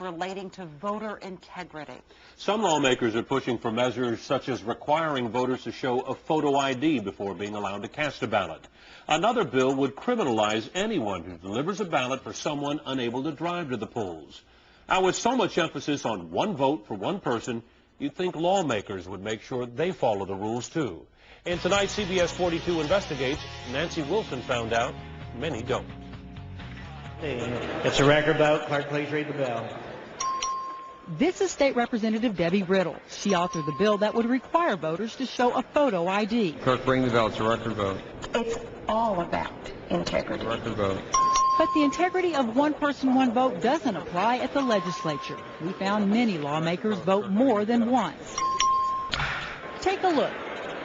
relating to voter integrity. Some lawmakers are pushing for measures such as requiring voters to show a photo ID before being allowed to cast a ballot. Another bill would criminalize anyone who delivers a ballot for someone unable to drive to the polls. Now, with so much emphasis on one vote for one person, you'd think lawmakers would make sure they follow the rules, too. In tonight's CBS 42 Investigates, Nancy Wilson found out many don't. It's a record vote. Clerk, please read the bill. This is State Representative Debbie Riddle. She authored the bill that would require voters to show a photo ID. Clerk, bring the bill. It's a record vote. It's all about integrity. Record vote. But the integrity of one person, one vote doesn't apply at the legislature. We found many lawmakers vote more than once. Take a look.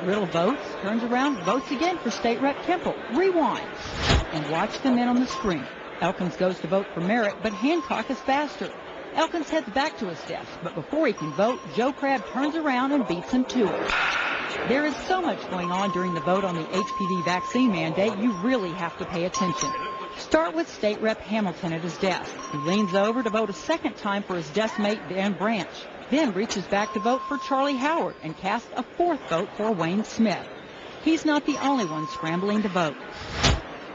Riddle votes, turns around, votes again for State Rep Kemple, rewinds, and watch the men on the screen. Elkins goes to vote for Merritt, but Hancock is faster. Elkins heads back to his desk, but before he can vote, Joe Crabb turns around and beats him to it. There is so much going on during the vote on the HPV vaccine mandate, you really have to pay attention. Start with State Rep Hamilton at his desk. He leans over to vote a second time for his desk mate, Dan Branch, then reaches back to vote for Charlie Howard and casts a fourth vote for Wayne Smith. He's not the only one scrambling to vote.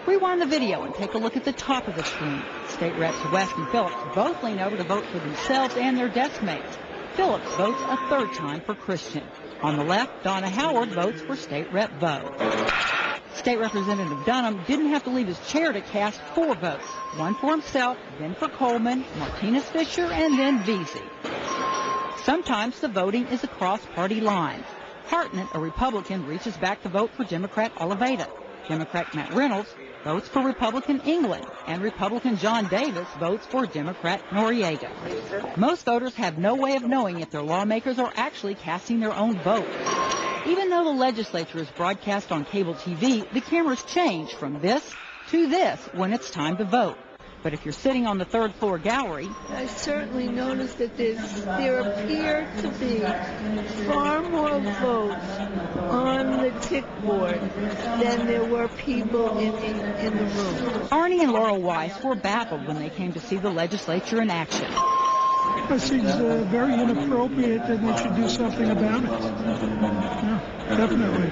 Rewind the video and take a look at the top of the screen. State Reps West and Phillips both lean over to vote for themselves and their desk mates. Phillips votes a third time for Christian. On the left, Donna Howard votes for State Rep Voe. State Representative Dunham didn't have to leave his chair to cast 4 votes. One for himself, then for Coleman, Martinez Fisher, and then Veazey. Sometimes the voting is across party lines. Hartnett, a Republican, reaches back to vote for Democrat Oliveira. Democrat Matt Reynolds votes for Republican England, and Republican John Davis votes for Democrat Noriega. Most voters have no way of knowing if their lawmakers are actually casting their own vote. Even though the legislature is broadcast on cable TV, the cameras change from this to this when it's time to vote. But if you're sitting on the third floor gallery, I certainly noticed that there appear to be far more votes on the tick board than there were people in the room. Arnie and Laurel Weiss were baffled when they came to see the legislature in action. It seems very inappropriate and they should do something about it. Yeah, definitely.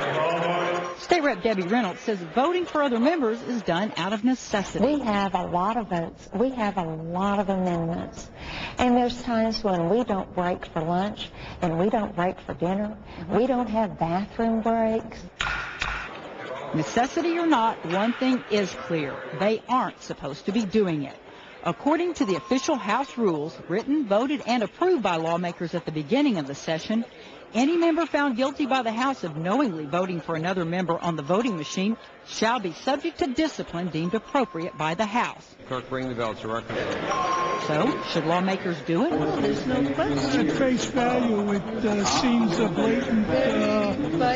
State Rep Debbie Reynolds says voting for other members is done out of necessity. We have a lot of votes. We have a lot of amendments. And there's times when we don't break for lunch and we don't break for dinner. We don't have bathroom breaks. Necessity or not, one thing is clear. They aren't supposed to be doing it. According to the official House rules, written, voted, and approved by lawmakers at the beginning of the session, any member found guilty by the House of knowingly voting for another member on the voting machine shall be subject to discipline deemed appropriate by the House. Clerk, bring the bill. It's a record. So, should lawmakers do it? Well, there's no question. At face value, it seems a blatant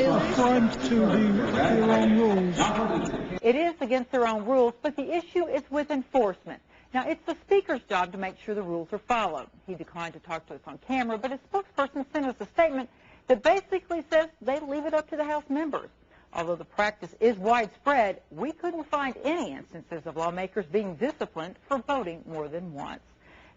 affront to their own rules. It is against their own rules, but the issue is with enforcement. Now, it's the Speaker's job to make sure the rules are followed. He declined to talk to us on camera, but his spokesperson sent us a statement that basically says they leave it up to the House members. Although the practice is widespread, we couldn't find any instances of lawmakers being disciplined for voting more than once.